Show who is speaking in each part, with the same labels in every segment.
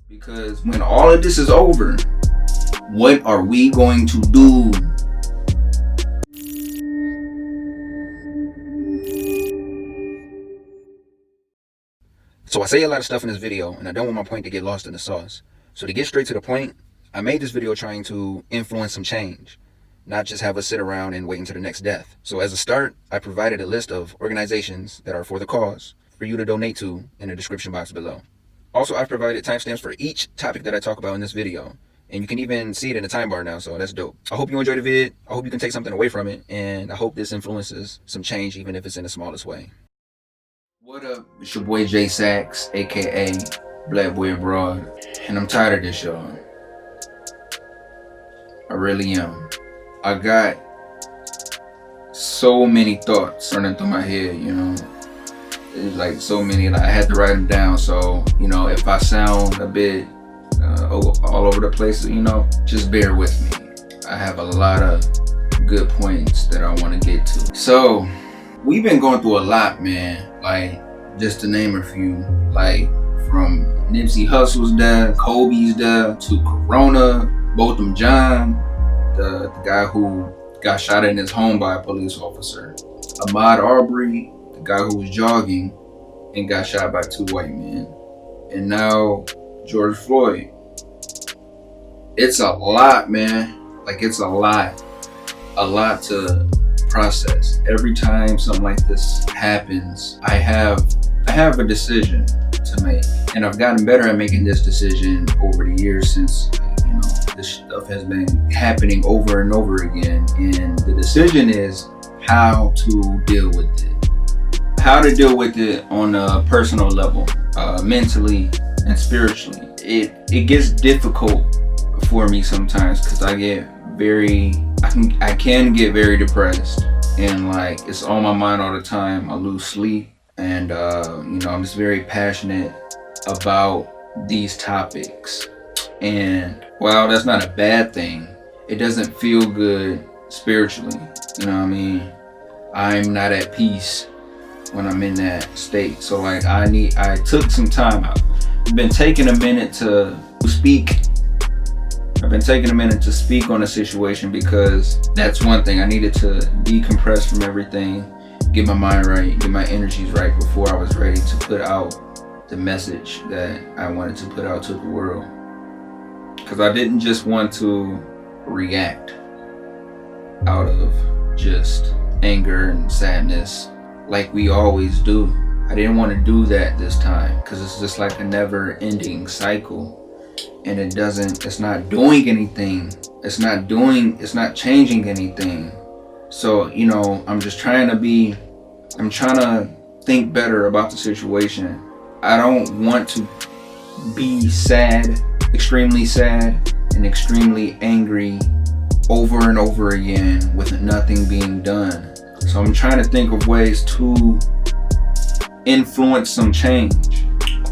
Speaker 1: Because when all of this is over, what are we going to do? So I say a lot of stuff in this video, and I don't want my point to get lost in the sauce. So to get straight to the point, I made this video trying to influence some change, not just have us sit around and wait until the next death. So as a start, I provided a list of organizations that are for the cause for you to donate to in the description box below. Also, I've provided timestamps for each topic that I talk about in this video, and you can even see it in the time bar now, so that's dope. I hope you enjoyed the vid. I hope you can take something away from it, and I hope this influences some change, even if it's in the smallest way. What up? It's your boy J Sax, aka Black Boy Abroad, and I'm tired of this, y'all. I really am. I got so many thoughts running through my head, you know. It's like so many, like I had to write them down, so, you know, if I sound a bit all over the place, you know, just bear with me. I have a lot of good points that I want to get to. So, we've been going through a lot, man. Like, just to name a few, like from Nipsey Hussle's death, Kobe's death, to Corona, Botham John, the guy who got shot in his home by a police officer, Ahmaud Arbery, the guy who was jogging and got shot by two white men, and now George Floyd. It's a lot, man. Like, it's a lot to process. Every time something like this happens, I have a decision to make, and I've gotten better at making this decision over the years since, you know, this stuff has been happening over and over again. And the decision is how to deal with it. How to deal with it on a personal level, mentally and spiritually. It gets difficult for me sometimes because I can get very depressed, and like it's on my mind all the time. I lose sleep, and you know, I'm just very passionate about these topics. And while that's not a bad thing, it doesn't feel good spiritually. You know what I mean? I'm not at peace when I'm in that state. So like I took some time out. I've been taking a minute to speak. I've been taking a minute to speak on the situation because that's one thing. I needed to decompress from everything, get my mind right, get my energies right before I was ready to put out the message that I wanted to put out to the world. Because I didn't just want to react out of just anger and sadness like we always do. I didn't want to do that this time because it's just like a never-ending cycle. And it's not doing anything. It's not changing anything. So, you know, I'm trying to think better about the situation. I don't want to be sad, extremely sad, and extremely angry over and over again with nothing being done. So I'm trying to think of ways to influence some change.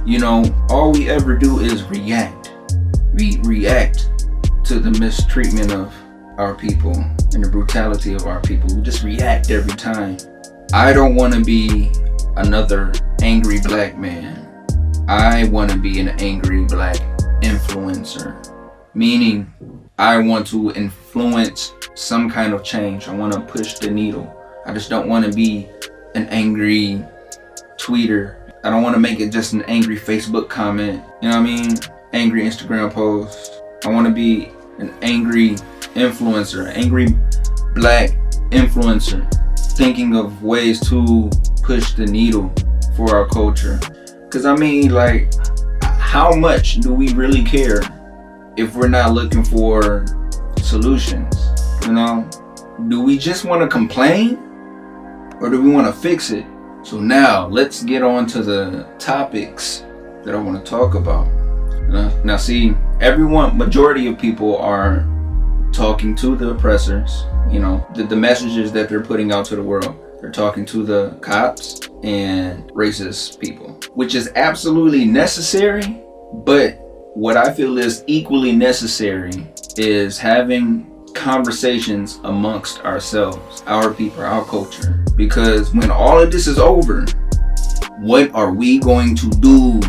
Speaker 1: You know, all we ever do is react. We react to the mistreatment of our people and the brutality of our people. We just react every time. I don't want to be another angry black man. I want to be an angry black influencer. Meaning, I want to influence some kind of change. I want to push the needle. I just don't want to be an angry tweeter. I don't want to make it just an angry Facebook comment. You know what I mean? Angry Instagram post. I want to be an angry influencer, angry black influencer, thinking of ways to push the needle for our culture. Because I mean, like, how much do we really care if we're not looking for solutions? You know, do we just want to complain, or do we want to fix it? So now let's get on to the topics that I want to talk about. Now see, majority of people are talking to the oppressors, you know, the messages that they're putting out to the world. They're talking to the cops and racist people, which is absolutely necessary. But what I feel is equally necessary is having conversations amongst ourselves, our people, our culture. Because when all of this is over, what are we going to do?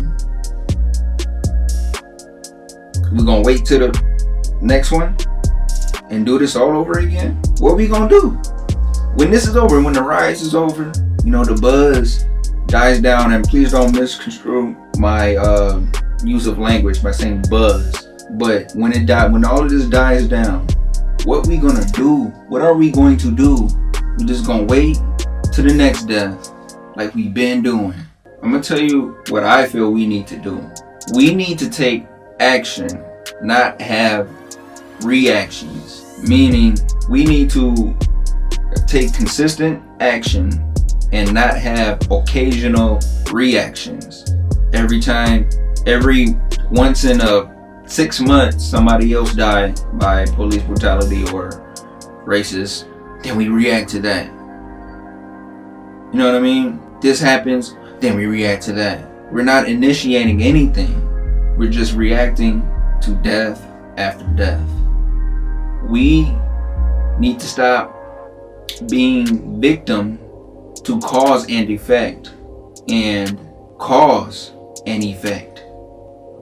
Speaker 1: We're gonna wait till the next one and do this all over again? What are we gonna do? When this is over, when the riots is over, you know, the buzz dies down, and please don't misconstrue my use of language by saying buzz. But when all of this dies down, what we gonna do? What are we going to do? We just gonna wait to the next death like we've been doing? I'm gonna tell you what I feel we need to do. We need to take action, not have reactions. Meaning, we need to take consistent action and not have occasional reactions. Every once in 6 months, somebody else died by police brutality or racist, then we react to that. You know what I mean? This happens, then we react to that. We're not initiating anything. We're just reacting to death after death. We need to stop being victim to cause and effect, and cause and effect.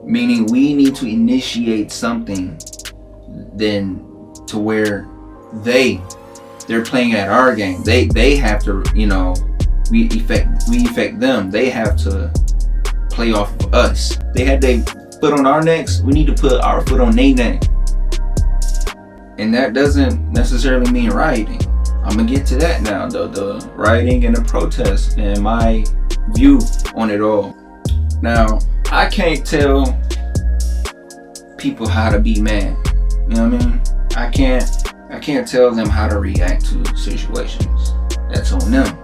Speaker 1: Meaning we need to initiate something then to where they're playing at our game. They have to, you know, we affect them. They have to play off of us. They had their foot on our necks. We need to put our foot on their neck. And that doesn't necessarily mean rioting. I'm gonna get to that now, the rioting and the protests and my view on it all. Now, I can't tell people how to be mad. You know what I mean? I can't tell them how to react to situations. That's on them.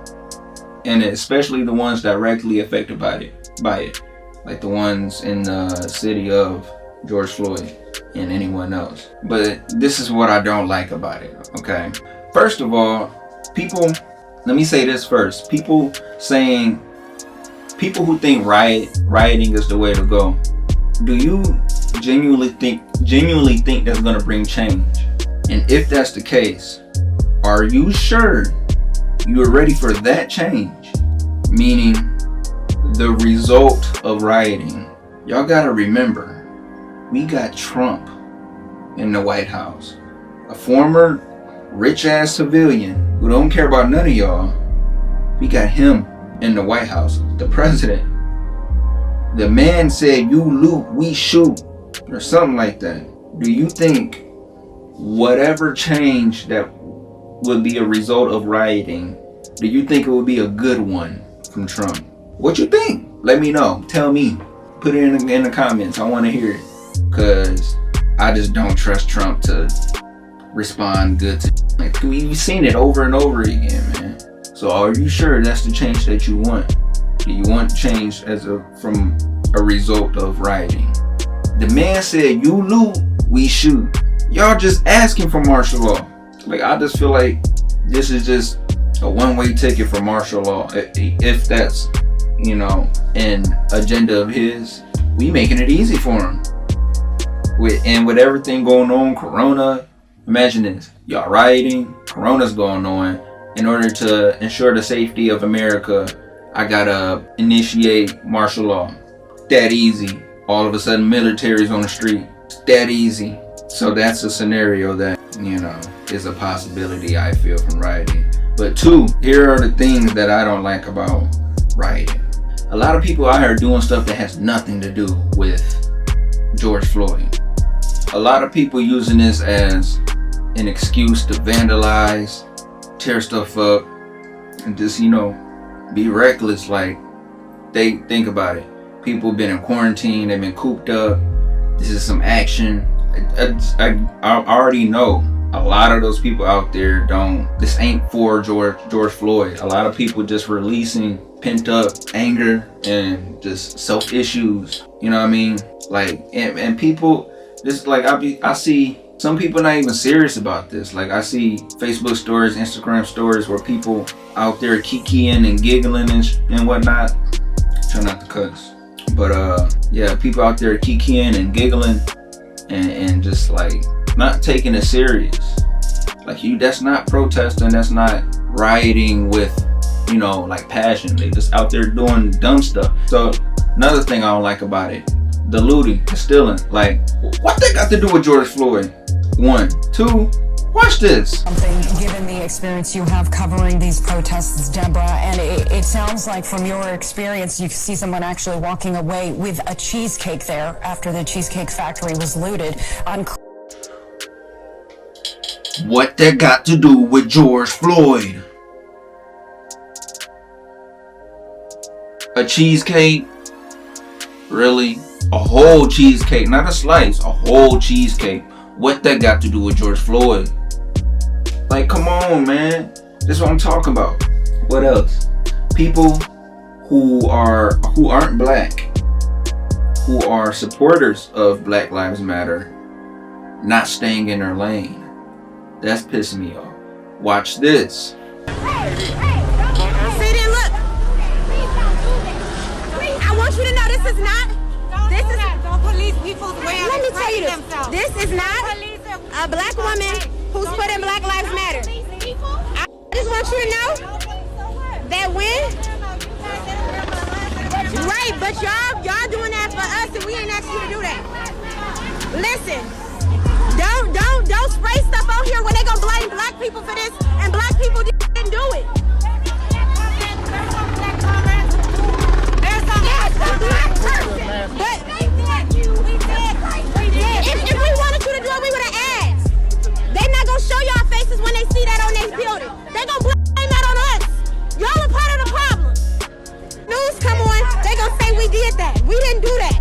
Speaker 1: And especially the ones directly affected by it. Like the ones in the city of George Floyd and anyone else. But this is what I don't like about it, okay? First of all, let me say this first. People who think rioting is the way to go, do you genuinely think that's gonna bring change? And if that's the case, are you sure you're ready for that change? Meaning the result of rioting. Y'all gotta remember, we got Trump in the White House, a former rich ass civilian who don't care about none of y'all. We got him in the White House, the president. The man said, "You loot, we shoot," or something like that. Do you think whatever change that would be a result of rioting, do you think it would be a good one from Trump? What you think? Let me know. Tell me. Put it in the comments. I want to hear it, because I just don't trust Trump to respond good to. Like, we've seen it over and over again, man. So are you sure that's the change that you want? Do you want change from a result of rioting? The man said, "You loot, we shoot." Y'all just asking for martial law. Like, I just feel like this is just a one-way ticket for martial law. If that's, you know, an agenda of his, we making it easy for him. With everything going on, Corona, imagine this. Y'all rioting, Corona's going on. In order to ensure the safety of America, I gotta initiate martial law. That easy. All of a sudden, military's on the street. It's that easy. So that's a scenario that, you know, is a possibility, I feel, from rioting. But two, here are the things that I don't like about rioting. A lot of people out here doing stuff that has nothing to do with George Floyd. A lot of people using this as an excuse to vandalize, tear stuff up, and just, you know, be reckless. Like, they think about it. People been in quarantine, they've been cooped up. This is some action. I already know a lot of those people out there this ain't for George Floyd. A lot of people just releasing pent up anger and just self issues. You know what I mean? Like, and people, this, like, I see some people not even serious about this. Like, I see Facebook stories, Instagram stories where people out there kikiing and giggling and whatnot. Try not to cuss. But yeah, people out there kikiing and giggling and just like not taking it serious. Like, that's not protesting, that's not rioting with, you know, like passion. They just out there doing dumb stuff. So another thing I don't like about it, the looting, the stealing. Like, what that got to do with George Floyd? 1, 2. Watch this.
Speaker 2: Given the experience you have covering these protests, Deborah, and it sounds like from your experience, you see someone actually walking away with a cheesecake there after the Cheesecake Factory was looted.
Speaker 1: What that got to do with George Floyd? A cheesecake? Really? A whole cheesecake, not a slice, a whole cheesecake. What that got to do with George Floyd? Like, come on, man. This is what I'm talking about. What else? People who aren't black, who are supporters of Black Lives Matter, not staying in their lane. That's pissing me off. Watch this.
Speaker 3: See, then look. I want you to know this is not. Don't police people's way of expressing themselves. This is not a black woman who's putting Black Lives Matter. I just want you to know that when. Right, but y'all doing that for us, and we ain't asked you to do that. Listen, don't spray stuff out here when they gonna blame black people for this, and black people didn't do it. There's some black person, but if we wanted you to do it, we would have asked. They not gonna show y'all faces when they see that on their building. They gonna blame that on us. Y'all are part of the problem. News come on, they gonna say we did that. We didn't do that.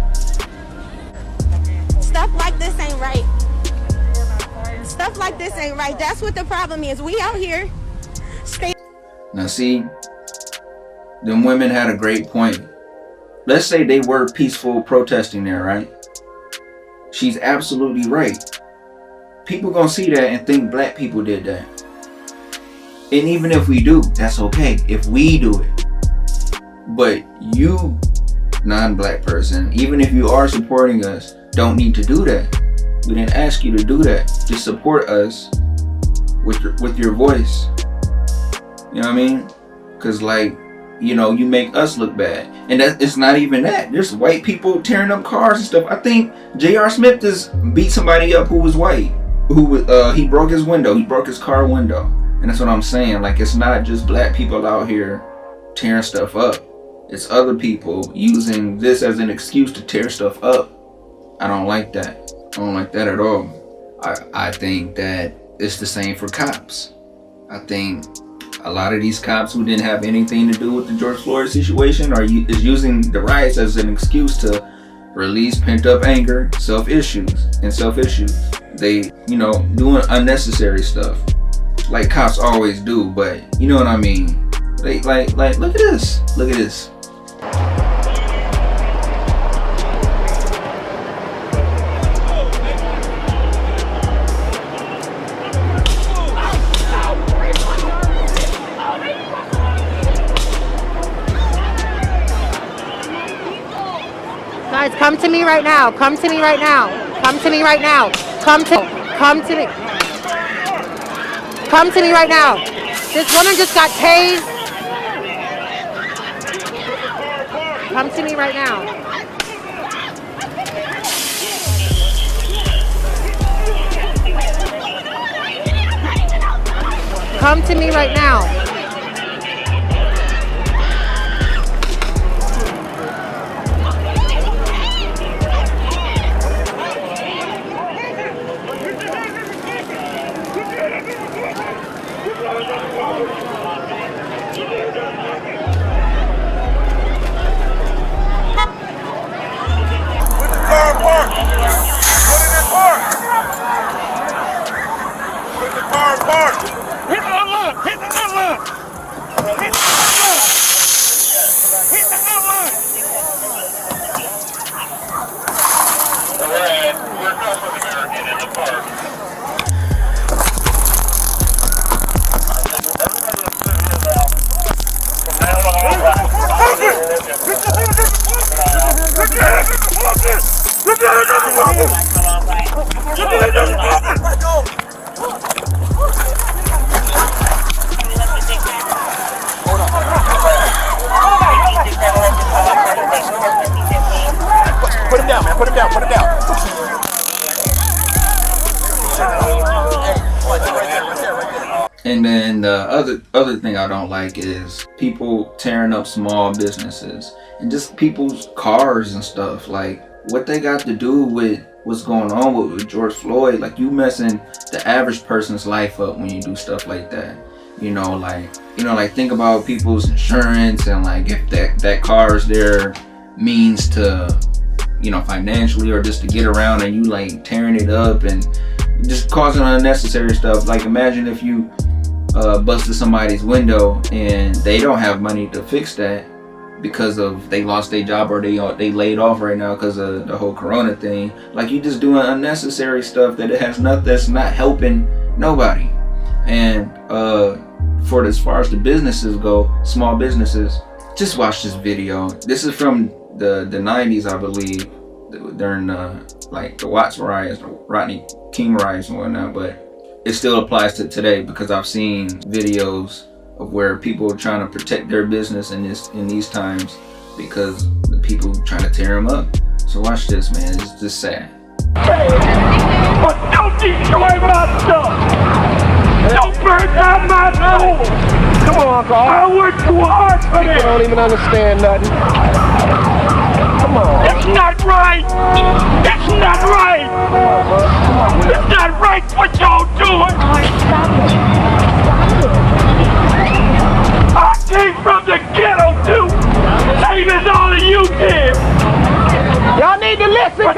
Speaker 3: Stuff like this ain't right. Stuff like this ain't right. That's what the problem is. We out here.
Speaker 1: Now see, them women had a great point. Let's say they were peaceful protesting there, right? She's absolutely right. People gonna see that and think black people did that. And even if we do, that's okay. If we do it. But you, non-black person, even if you are supporting us, don't need to do that. We didn't ask you to do that. Just support us with your voice. You know what I mean? Because, like, you know, you make us look bad. And it's not even that. There's white people tearing up cars and stuff. I think J.R. Smith just beat somebody up who was white. He broke his window. He broke his car window. And that's what I'm saying. Like, it's not just black people out here tearing stuff up. It's other people using this as an excuse to tear stuff up. I don't like that. I don't like that at all. I think that it's the same for cops. I think a lot of these cops who didn't have anything to do with the George Floyd situation is using the riots as an excuse to release pent-up anger, self-issues. They, you know, doing unnecessary stuff like cops always do, but you know what I mean? Like look at this. Look at this.
Speaker 4: Guys, come to me right now. Come to me right now. Come to me right now. Come to me. Come to me right now. This woman just got tased. Come to me right now. Come to me right now.
Speaker 5: Put him down, man.
Speaker 1: other thing I don't like is people tearing up small businesses and just people's cars and stuff. Like, what they got to do with what's going on with George Floyd? Like, you messing the average person's life up when you do stuff like that. Like think about people's insurance, and like if that car is their means to, financially, or just to get around, and you like tearing it up and just causing unnecessary stuff. Like, imagine if you busted somebody's window and they don't have money to fix that because of they lost their job, or they laid off right now because of the whole corona thing. Like, you just doing unnecessary stuff that's not helping nobody. And as far as the businesses go, small businesses, just watch this video. This is from the 90s, I believe, during the Watts riots, the Rodney King riots and whatnot, but it still applies to today because I've seen videos of where people are trying to protect their business in these times because the people trying to tear them up. So watch this, man. It's just sad.
Speaker 5: But don't destroy my stuff. Don't burn down my soul. Come on, Uncle. I worked too hard for this.
Speaker 6: People don't even understand nothing. Come on.
Speaker 5: It's not right. It's not right. It's not right what y'all doing. I came from the ghetto too. Same as all of you did.
Speaker 6: Y'all need to listen.
Speaker 5: But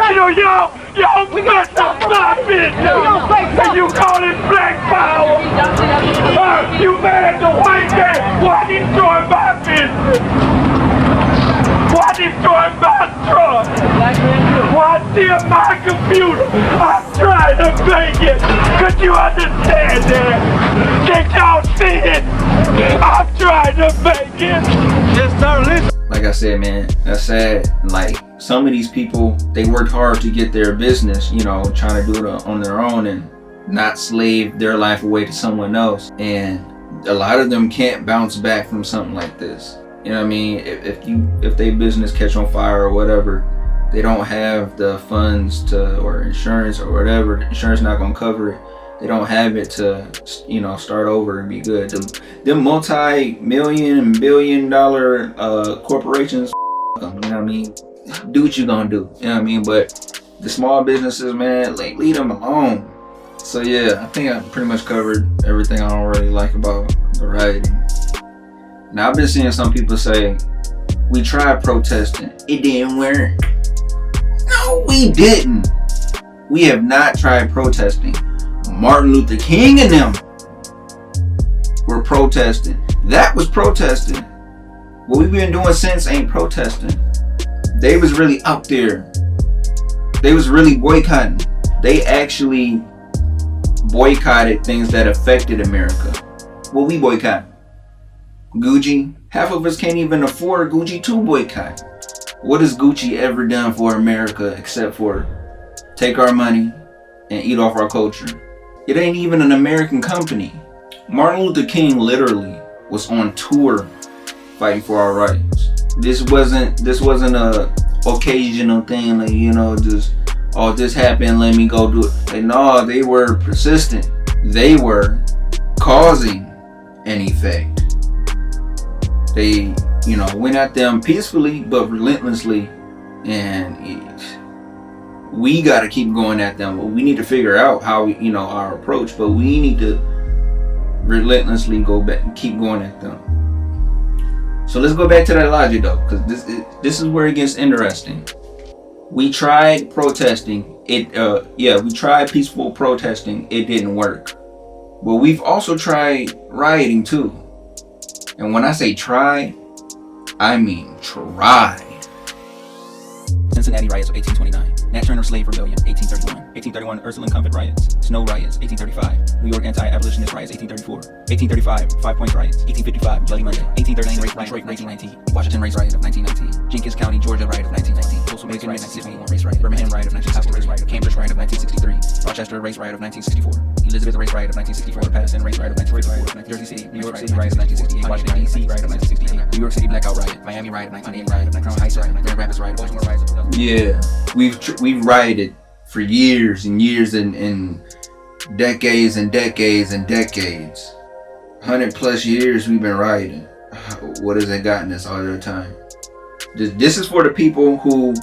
Speaker 5: y'all messed up my business. And you call it black power. You mad at the white man. Why destroy my business? Why destroy my truck? Why steal my computer? I'm trying to make it. Could you understand that? Can't y'all see it? I'm trying to make it.
Speaker 6: Just don't listen.
Speaker 1: Like I said, man, that's sad. Like, some of these people, they worked hard to get their business, trying to do it on their own and not slave their life away to someone else. And a lot of them can't bounce back from something like this. You know what I mean? If their business catch on fire or whatever, they don't have the funds or insurance or whatever. The insurance not gonna cover it. They don't have it to, start over and be good. Them multi-million and billion-dollar corporations, you know what I mean? Do what you gonna do, you know what I mean? But the small businesses, man, like, leave them alone. So yeah, I think I pretty much covered everything I don't really like about the rioting. Now, I've been seeing some people say, we tried protesting, it didn't work. No, we didn't. We have not tried protesting. Martin Luther King and them were protesting. That was protesting. What we've been doing since ain't protesting. They was really out there. They was really boycotting. They actually boycotted things that affected America. What we boycott? Gucci. Half of us can't even afford Gucci to boycott. What has Gucci ever done for America except for take our money and eat off our culture? It ain't even an American company. Martin Luther King literally was on tour fighting for our rights. This wasn't a occasional thing, like, just, oh, this happened, let me go do it. Like, no, they were persistent. They were causing an effect. They, went at them peacefully but relentlessly, and we got to keep going at them. We need to figure out how our approach, but we need to relentlessly go back and keep going at them. So let's go back to that logic though, because this is where it gets interesting. We tried protesting. We tried peaceful protesting. It didn't work. Well, we've also tried rioting too. And when I say try, I mean try. Cincinnati riots of 1829, Nat Turner slave rebellion 1831, 1831 Ursuline Comfort riots, Snow riots 1835, New York anti-abolitionist riots 1834, 1835 Five Points riots 1855 Bloody Monday, 1839 race riot 1919, Washington race riot of 1919, Jenkins County, Georgia riot of 1919, Tulsa race riot of 1961 race riot, Birmingham riot of 1964 race riot, Cambridge riot of 1963, Rochester race riot of 1964, Elizabeth race riot of 1964, Patterson race riot of 1944, Jersey City, New York City riot of 1968, Washington D.C. riot of 1968, New York City blackout riot, Miami riot of 1980, riot of Crown Heights riot, Grand Rapids riot, Baltimore riot. Yeah, we've rioted for years and years and decades and decades and decades. 100+ years we've been rioting. What has it gotten us all the time? This is for the people who,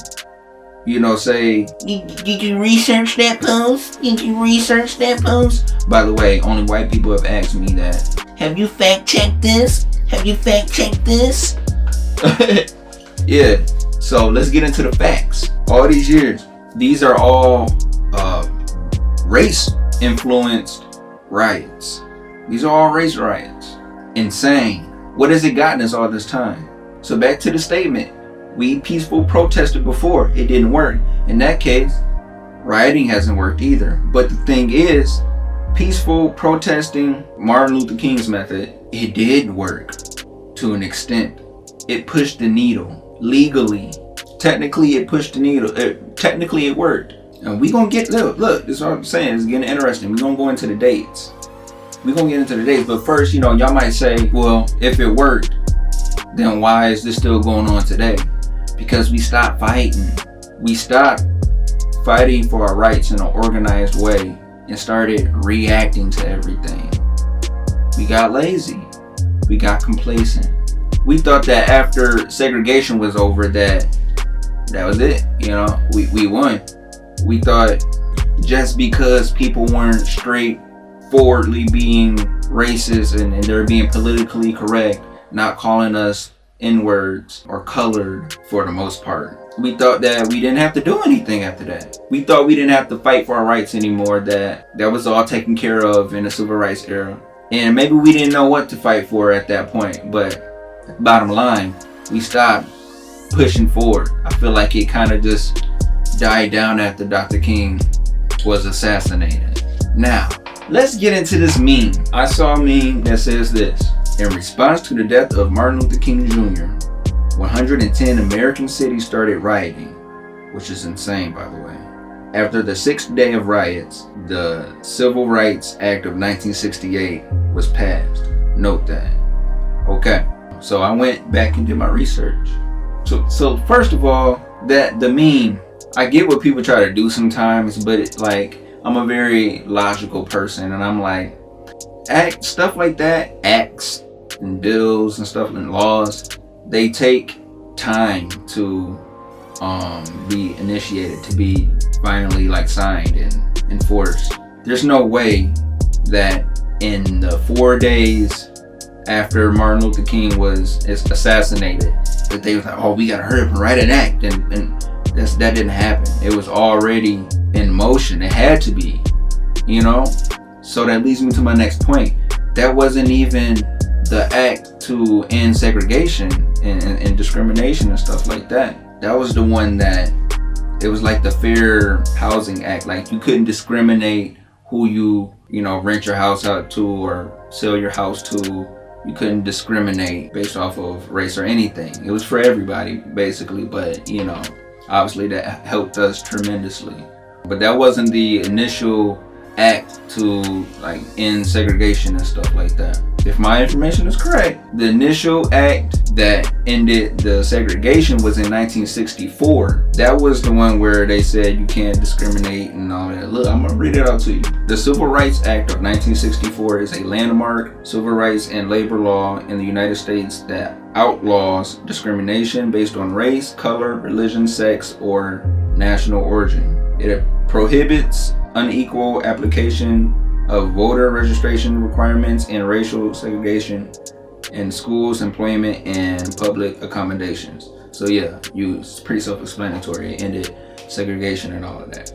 Speaker 1: you know, say, did you research that post? Did you research that post? By the way, only white people have asked me that. Have you fact checked this? Have you fact checked this? Yeah, so let's get into the facts. All these years, these are all race influenced riots. These are all race riots. Insane. What has it gotten us all this time? So back to the statement. We peaceful protested before. It didn't work. In that case, rioting hasn't worked either. But the thing is, peaceful protesting, Martin Luther King's method, it did work to an extent. It pushed the needle legally. Technically, it pushed the needle. Technically, it worked. And we gonna get, look, this is what I'm saying. It's getting interesting. We're gonna go into the dates. We're gonna get into the dates. But first, you know, y'all might say, well, if it worked, then why is this still going on today? Because we stopped fighting. We stopped fighting for our rights in an organized way and started reacting to everything. We got lazy. We got complacent. We thought that after segregation was over that was it. You know, we won. We thought just because people weren't straightforwardly being racist and they're being politically correct, not calling us N-words or colored for the most part. We thought that we didn't have to do anything after that. We thought we didn't have to fight for our rights anymore, that was all taken care of in the civil rights era. And maybe we didn't know what to fight for at that point, but bottom line, we stopped pushing forward. I feel like it kind of just died down after Dr. King was assassinated. Now, let's get into this meme. I saw a meme that says this. In response to the death of Martin Luther King Jr., 110 American cities started rioting, which is insane, by the way. After the 6th day of riots, the Civil Rights Act of 1968 was passed. Note that. Okay, so I went back and did my research. So first of all, that the meme, I get what people try to do sometimes, but it's like, I'm a very logical person, and I'm like, stuff like that, acts and bills and stuff and laws, they take time to be initiated, to be finally like signed and enforced. There's no way that in the 4 days after Martin Luther King was assassinated, that they was like, oh, we gotta hurry up and write an act, and that didn't happen. It was already in motion. It had to be, you know. So that leads me to my next point. That wasn't even the act to end segregation and discrimination and stuff like that. That was the one that, it was like the Fair Housing Act. Like, you couldn't discriminate who you know, rent your house out to or sell your house to. You couldn't discriminate based off of race or anything. It was for everybody, basically. But, you know, obviously that helped us tremendously. But that wasn't the initial act to like end segregation and stuff like that. If my information is correct, the initial act that ended the segregation was in 1964. That was the one where they said you can't discriminate and all that. Look, I'm gonna read it out to you. The Civil Rights Act of 1964 is a landmark civil rights and labor law in the United States that outlaws discrimination based on race, color, religion, sex, or national origin. It prohibits unequal application of voter registration requirements and racial segregation in schools, employment, and public accommodations. So yeah, it's pretty self-explanatory. It ended segregation and all of that.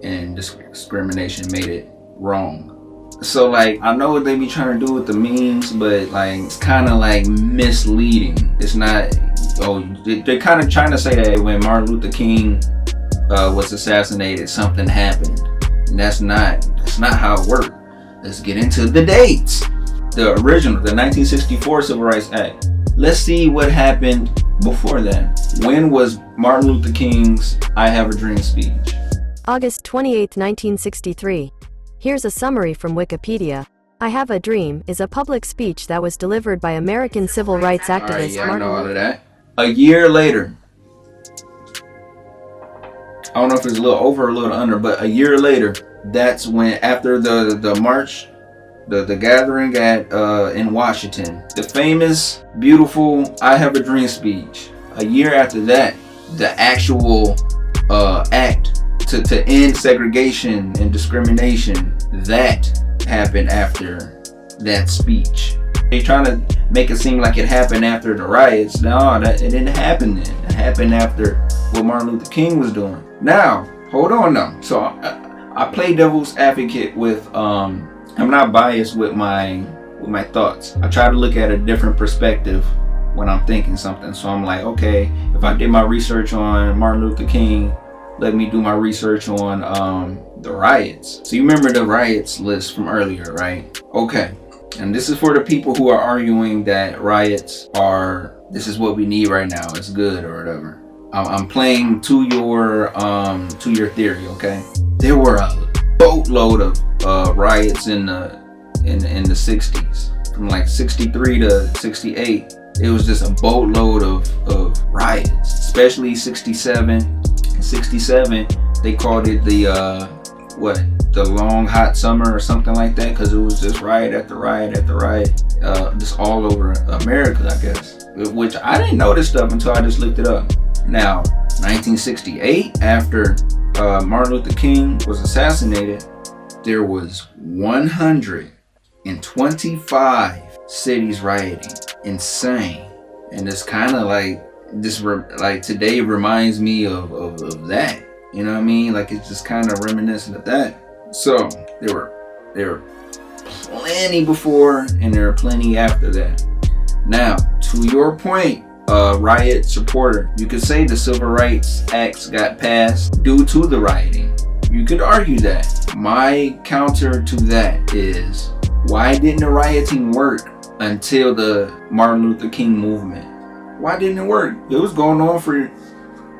Speaker 1: And discrimination made it wrong. So like, I know what they be trying to do with the memes, but like, it's kind of like misleading. It's not, they're kind of trying to say that when Martin Luther King was assassinated, something happened. And that's not how it worked. Let's get into the dates. The original, the 1964 Civil Rights Act. Let's see what happened before then. When was Martin Luther King's I Have a Dream speech?
Speaker 7: August 28, 1963. Here's a summary from Wikipedia. I Have a Dream is a public speech that was delivered by American civil rights activist
Speaker 1: I
Speaker 7: Martin
Speaker 1: know all
Speaker 7: Luther
Speaker 1: of that. A year later, I don't know if it's a little over or a little under, but a year later, that's when, after the march the gathering at in Washington, the famous, beautiful "I Have a Dream" speech. A year after that, the actual act to end segregation and discrimination, that happened after that speech. They trying to make it seem like it happened after the riots. No, that it didn't happen then. It happened after what Martin Luther King was doing. Now, hold on now. So I play devil's advocate with I'm not biased with my thoughts. I try to look at a different perspective when I'm thinking something. So I'm like, okay, if I did my research on Martin Luther King, let me do my research on the riots. So you remember the riots list from earlier, right? Okay. And this is for the people who are arguing that riots are, this is what we need right now, it's good or whatever. I'm playing to your theory, okay? There were a boatload of riots in the 60s, from like 63 to 68. It was just a boatload of riots, especially 67. 67, they called it the long hot summer or something like that, because it was just riot after riot after riot, just all over America, I guess. Which I didn't know this stuff until I just looked it up. Now, 1968, after Martin Luther King was assassinated, there was 125 cities rioting. Insane. And it's kind of like this, like today reminds me of that. You know what I mean? Like it's just kind of reminiscent of that. So there were plenty before and there are plenty after that. Now, to your point, Riot supporter, you could say the Civil Rights Acts got passed due to the rioting. You could argue that. My counter to that is, why didn't the rioting work until the Martin Luther King movement? Why didn't it work? It was going on for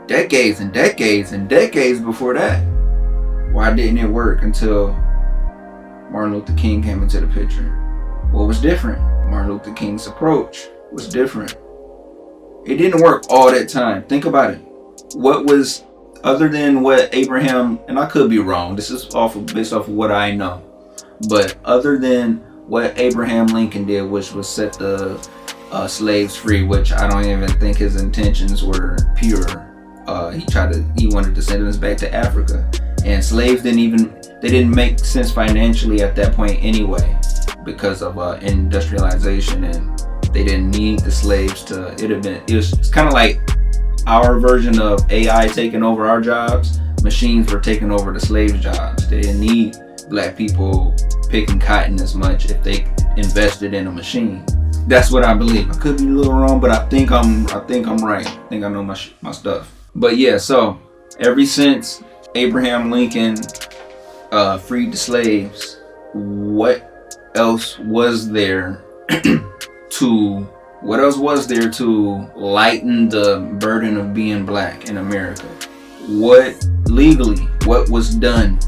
Speaker 1: decades and decades and decades before that. Why didn't it work until Martin Luther King came into the picture? What was different? Martin Luther King's approach was different. It didn't work all that time. Think about it. What was, other than what Abraham, and I could be wrong, this is based off of what I know, but other than what Abraham Lincoln did, which was set the slaves free, which I don't even think his intentions were pure. He wanted to send us back to Africa, and slaves didn't make sense financially at that point anyway, because of industrialization, and they didn't need the slaves to. It's kind of like our version of AI taking over our jobs. Machines were taking over the slaves' jobs. They didn't need black people picking cotton as much if they invested in a machine. That's what I believe. I could be a little wrong, but I think I'm right. I think I know my stuff. But yeah, so ever since Abraham Lincoln freed the slaves, what else was there to lighten the burden of being black in America? What was done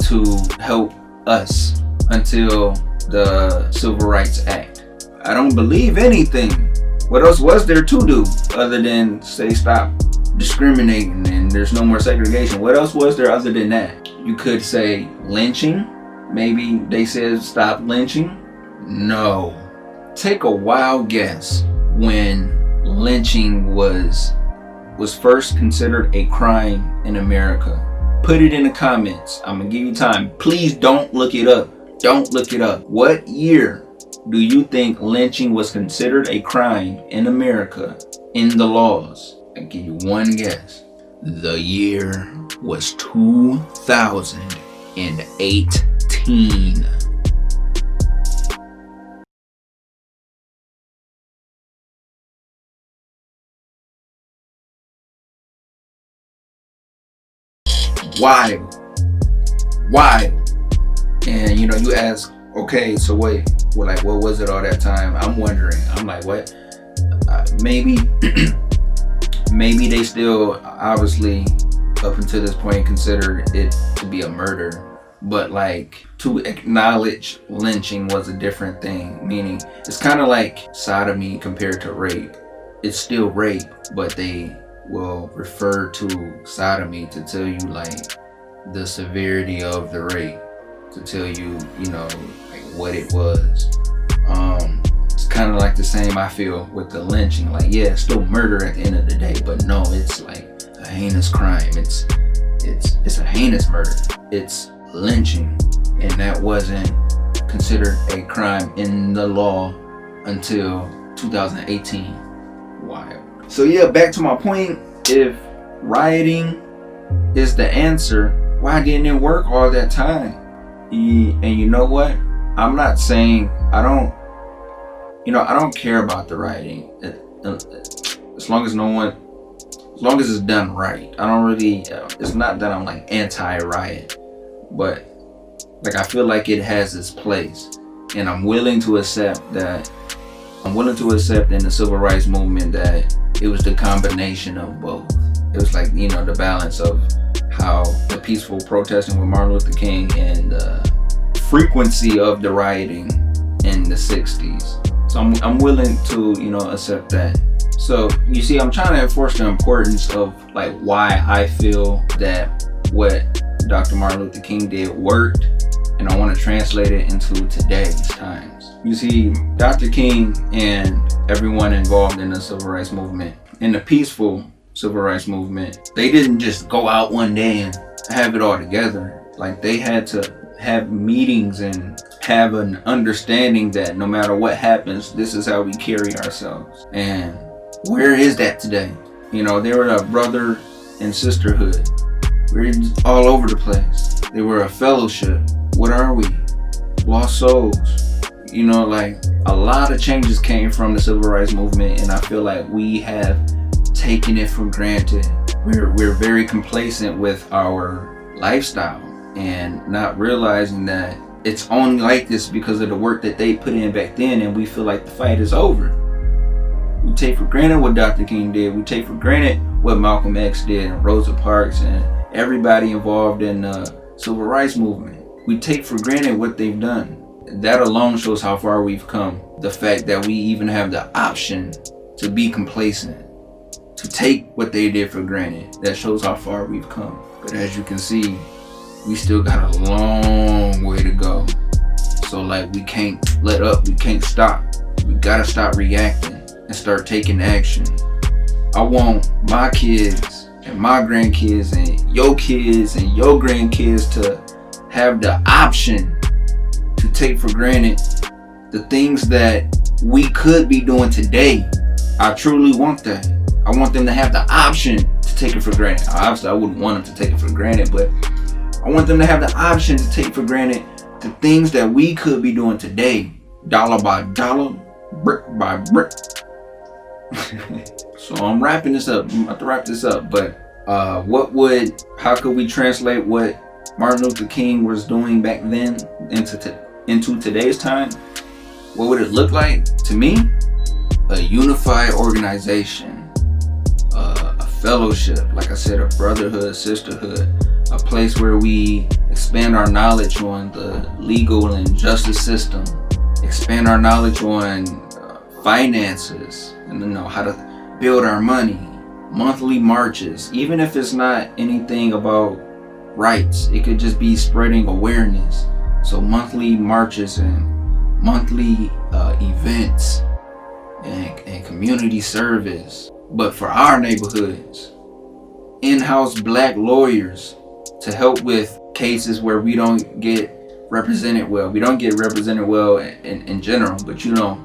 Speaker 1: to help us until the Civil Rights Act? I don't believe anything. What else was there to do other than say stop discriminating and there's no more segregation? What else was there other than that? You could say lynching. Maybe they said stop lynching. No. Take a wild guess when lynching was first considered a crime in America. Put it in the comments. I'm gonna give you time. Please don't look it up. Don't look it up. What year do you think lynching was considered a crime in America in the laws? I'll give you one guess. The year was 2018. Wild. And you ask, okay, so wait, what was it all that time? I'm wondering. I'm like, what? Maybe they still, obviously, up until this point, considered it to be a murder. But like, to acknowledge lynching was a different thing. Meaning, it's kind of like sodomy compared to rape. It's still rape, but they will refer to sodomy to tell you like the severity of the rape. to tell you, you know, like what it was. It's kind of like the same I feel with the lynching. Like, yeah, it's still murder at the end of the day, but no, it's like a heinous crime. It's a heinous murder. It's lynching, and that wasn't considered a crime in the law until 2018. Wild. So yeah, back to my point. If rioting is the answer, why didn't it work all that time? And you know what? I'm not saying I don't care about the rioting as long as it's done right. I don't really. It's not that I'm like anti-riot, but like I feel like it has its place, and I'm willing to accept that. I'm willing to accept in the civil rights movement that it was the combination of both. It was like, you know, the balance of how the peaceful protesting with Martin Luther King and the frequency of the rioting in the 60s. So I'm willing to, you know, accept that. So you see, I'm trying to enforce the importance of like why I feel that what Dr. Martin Luther King did worked, and I want to translate it into today's times. You see, Dr. King and everyone involved in the civil rights movement, in the peaceful civil rights movement, they didn't just go out one day and have it all together. Like, they had to have meetings and have an understanding that no matter what happens, this is how we carry ourselves. And where is that today? You know, they were a brother and sisterhood. We're all over the place. They were a fellowship. What are we? Lost souls. You know, like, a lot of changes came from the civil rights movement, and I feel like we have taken it for granted. We're very complacent with our lifestyle and not realizing that it's only like this because of the work that they put in back then, and we feel like the fight is over. We take for granted what Dr. King did. We take for granted what Malcolm X did and Rosa Parks and everybody involved in the civil rights movement. We take for granted what they've done. That alone shows how far we've come. The fact that we even have the option to be complacent, to take what they did for granted, that shows how far we've come. But as you can see, we still got a long way to go. So like, we can't let up, we can't stop. We gotta stop reacting and start taking action. I want my kids and my grandkids and your grandkids to have the option to take for granted the things that we could be doing today. I truly want that. I want them to have the option to take it for granted. Obviously, I wouldn't want them to take it for granted, but I want them to have the option to take for granted the things that we could be doing today, dollar by dollar, brick by brick. So I'm wrapping this up. I'm about to wrap this up, but how could we translate what Martin Luther King was doing back then into today's time? What would it look like to me? A unified organization, a fellowship, like I said, a brotherhood, sisterhood, a place where we expand our knowledge on the legal and justice system, expand our knowledge on finances, and know how to build our money. Monthly marches, even if it's not anything about rights, it could just be spreading awareness. So monthly marches and monthly events and community service. But for our neighborhoods, in-house black lawyers to help with cases where we don't get represented well. We don't get represented well in general, but you know,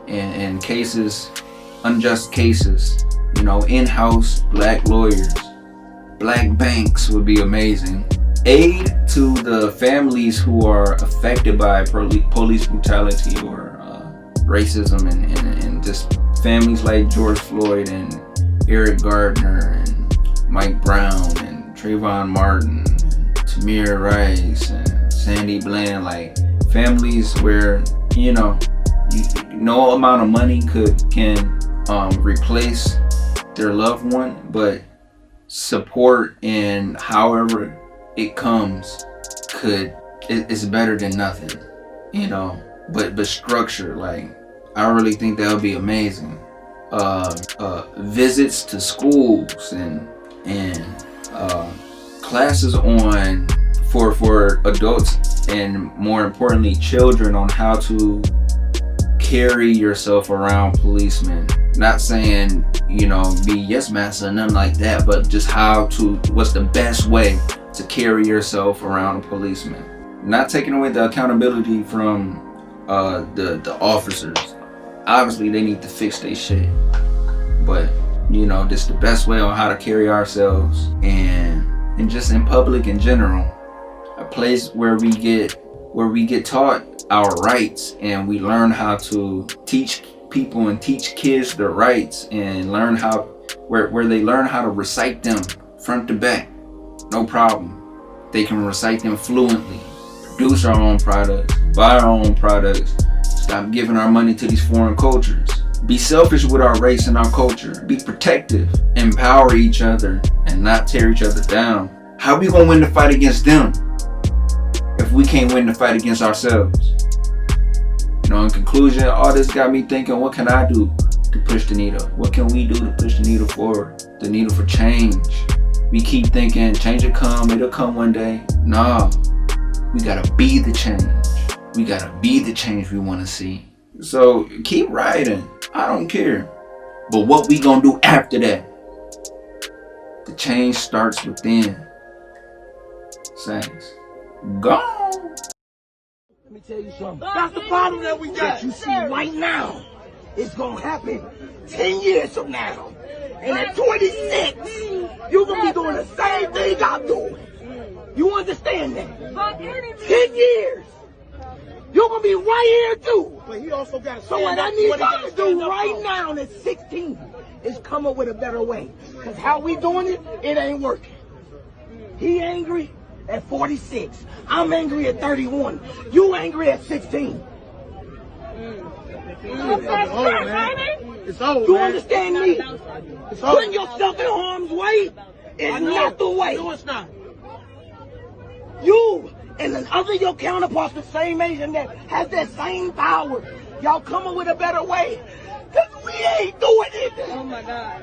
Speaker 1: in cases, unjust cases, you know, in-house black lawyers. Black banks would be amazing. Aid to the families who are affected by police brutality or racism, and just families like George Floyd and Eric Gardner and Mike Brown and Trayvon Martin and Tamir Rice and Sandy Bland, like families where, you know, no amount of money can replace their loved one, but support and however it comes it's better than nothing, you know. But structure, like, I really think that would be amazing. Visits to schools and classes on for adults and more importantly children on how to carry yourself around policemen. Not saying, you know, be yes master or nothing like that, but just what's the best way to carry yourself around a policeman. Not taking away the accountability from the officers. Obviously they need to fix their shit, but you know, this is the best way on how to carry ourselves and just in public in general. A place where we get taught our rights and we learn how to teach people and teach kids their rights and learn how where they learn how to recite them front to back. No problem. They can recite them fluently. Produce our own products, buy our own products, stop giving our money to these foreign cultures. Be selfish with our race and our culture. Be protective, empower each other, and not tear each other down. How we gonna win the fight against them if we can't win the fight against ourselves? You know, in conclusion, all this got me thinking, what can I do to push the needle? What can we do to push the needle forward? The needle for change. We keep thinking change will come, it'll come one day. Nah, we gotta be the change. We gotta be the change we wanna see. So keep rioting, I don't care. But what we gonna do after that? The change starts within. Thanks. Gone.
Speaker 8: Let me tell you something. That's the problem that we got. That you see right now, it's gonna happen 10 years from now. And at 26, you're gonna be doing the same thing I'm doing. You understand that? 10 years. You're gonna be right here too. But he also got to. So what I need you to do right now at 16 is come up with a better way. Cause how we doing it, it ain't working. He angry at 46. I'm angry at 31. You angry at 16. It's old, you understand me? Putting yourself in harm's way is not the way. No, it's not. You and the other your counterparts the same age and that has that same power. Y'all come up with a better way. Cause we ain't doing it. Oh my God.